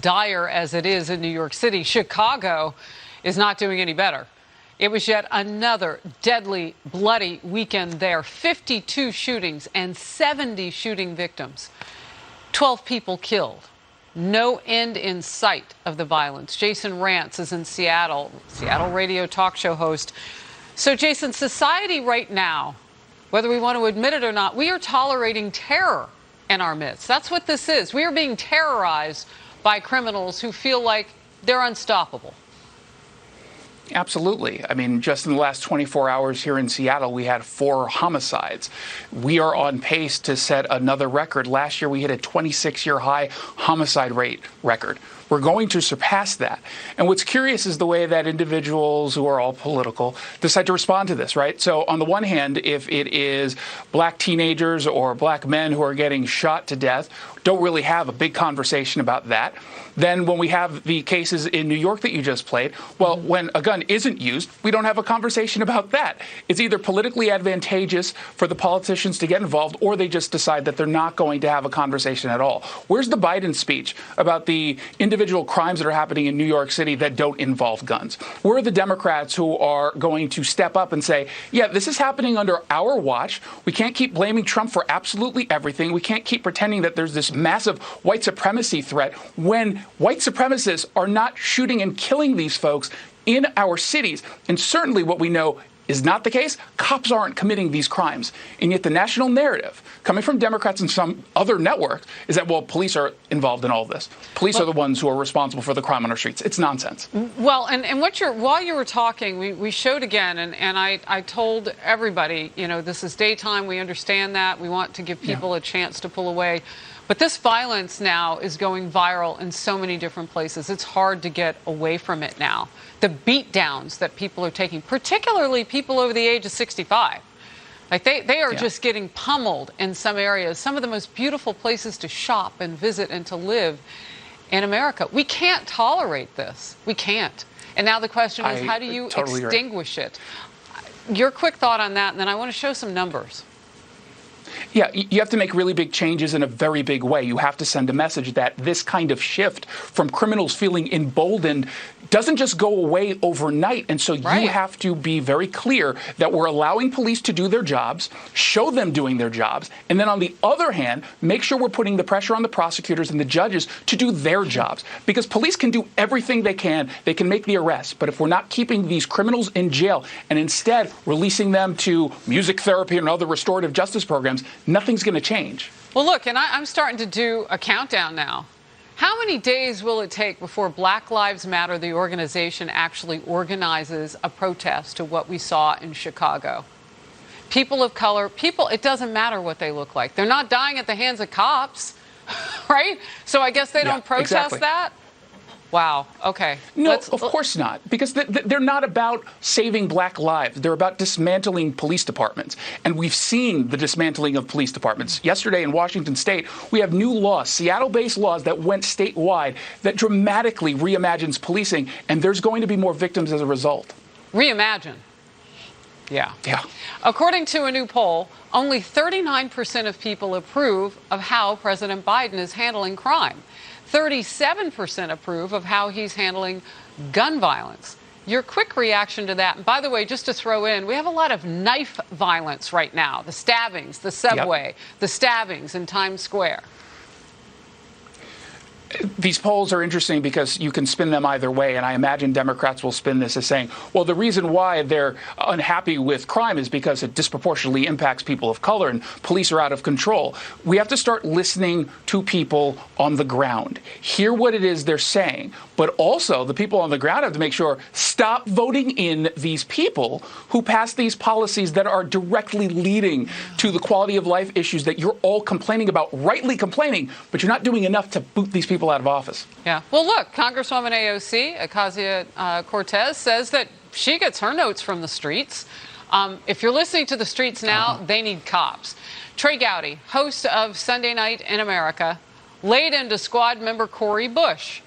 dire as it is in New York City, Chicago is not doing any better. It was yet another deadly, bloody weekend there. 52 shootings and 70 shooting victims. 12 people killed. No end in sight of the violence. Jason Rantz is in Seattle radio talk show host. So, Jason, society right now, whether we want to admit it or not, we are tolerating terror in our midst. That's what this is. We are being terrorized by criminals who feel like they're unstoppable. Absolutely. I mean, just in the last 24 hours here in Seattle, we had 4 homicides. We are on pace to set another record. Last year, we hit a 26-year high homicide rate record. We're going to surpass that. And what's curious is the way that individuals who are all political decide to respond to this, right? So on the one hand, if it is black teenagers or black men who are getting shot to death, don't really have a big conversation about that. Then when we have the cases in New York that you just played, well, when a gun isn't used, we don't have a conversation about that. It's either politically advantageous for the politicians to get involved, or they just decide that they're not going to have a conversation at all. Where's the Biden speech about the individual crimes that are happening in New York City that don't involve guns? Where are the Democrats who are going to step up and say, yeah, this is happening under our watch. We can't keep blaming Trump for absolutely everything. We can't keep pretending that there's this massive white supremacy threat when white supremacists are not shooting and killing these folks in our cities. And certainly what we know is not the case. Cops aren't committing these crimes. And yet the national narrative coming from Democrats and some other networks is that, well, police are involved in all of this. Police are the ones who are responsible for the crime on our streets. It's nonsense. Well, and while you were talking, we showed again, and I told everybody, you know, this is daytime. We understand that. We want to give people a chance to pull away. But this violence now is going viral in so many different places. It's hard to get away from it now. The beatdowns that people are taking, particularly people over the age of 65, like they are just getting pummeled in some areas. Some of the most beautiful places to shop and visit and to live in America. We can't tolerate this. We can't. And now the question is, how do you extinguish it? Your quick thought on that, and then I want to show some numbers. Yeah, you have to make really big changes in a very big way. You have to send a message that this kind of shift from criminals feeling emboldened doesn't just go away overnight. And so you have to be very clear that we're allowing police to do their jobs, show them doing their jobs, and then on the other hand, make sure we're putting the pressure on the prosecutors and the judges to do their jobs. Because police can do everything they can make the arrests. But if we're not keeping these criminals in jail and instead releasing them to music therapy and other restorative justice programs, nothing's going to change. Well, look, and I'm starting to do a countdown now. How many days will it take before Black Lives Matter, the organization, actually organizes a protest to what we saw in Chicago? People of color, it doesn't matter what they look like. They're not dying at the hands of cops, right? So I guess they don't protest that? Wow. Okay. No, of course not, because they're not about saving black lives. They're about dismantling police departments. And we've seen the dismantling of police departments. Yesterday in Washington State, we have new laws, Seattle-based laws that went statewide that dramatically reimagines policing. And there's going to be more victims as a result. Reimagine. Yeah. According to a new poll, only 39% of people approve of how President Biden is handling crime. 37% approve of how he's handling gun violence. Your quick reaction to that, and by the way, just to throw in, we have a lot of knife violence right now. The stabbings, the subway, the stabbings in Times Square. These polls are interesting because you can spin them either way, and I imagine Democrats will spin this as saying, well, the reason why they're unhappy with crime is because it disproportionately impacts people of color and police are out of control. We have to start listening to people on the ground, hear what it is they're saying, but also the people on the ground have to make sure, stop voting in these people who pass these policies that are directly leading to the quality of life issues that you're all complaining about, rightly complaining, but you're not doing enough to boot these people out of office. Yeah. Well, look, Congresswoman AOC, Ocasio-Cortez, says that she gets her notes from the streets. If you're listening to the streets now, they need cops. Trey Gowdy, host of Sunday Night in America, laid into squad member Cori Bush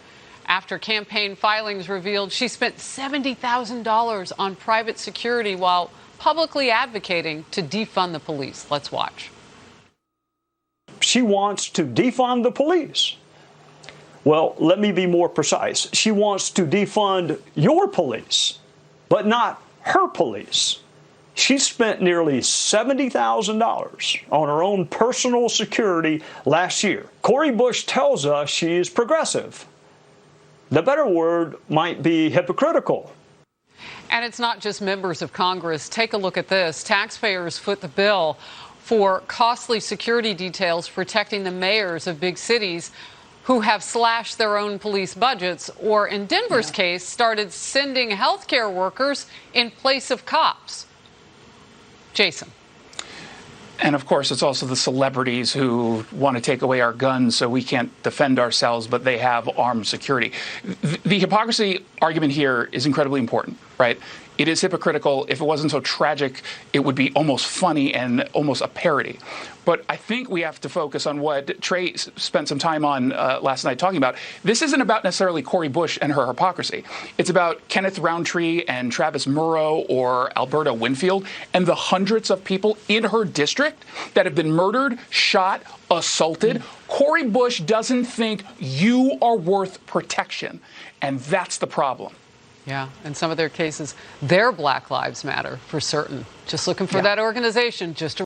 after campaign filings revealed she spent $70,000 on private security while publicly advocating to defund the police. Let's watch. She wants to defund the police. Well, let me be more precise. She wants to defund your police, but not her police. She spent nearly $70,000 on her own personal security last year. Cori Bush tells us she's progressive. The better word might be hypocritical. And it's not just members of Congress. Take a look at this. Taxpayers foot the bill for costly security details protecting the mayors of big cities who have slashed their own police budgets, or in Denver's case, started sending healthcare workers in place of cops. Jason. And of course, it's also the celebrities who want to take away our guns so we can't defend ourselves, but they have armed security. The hypocrisy argument here is incredibly important, right? It is hypocritical. If it wasn't so tragic, it would be almost funny and almost a parody. But I think we have to focus on what Trey spent some time on last night talking about. This isn't about necessarily Cori Bush and her hypocrisy. It's about Kenneth Roundtree and Travis Murrow or Alberta Winfield and the hundreds of people in her district that have been murdered, shot, assaulted. Cori Bush doesn't think you are worth protection. And that's the problem. Yeah, in some of their cases, their Black Lives Matter for certain. Just looking for that organization just to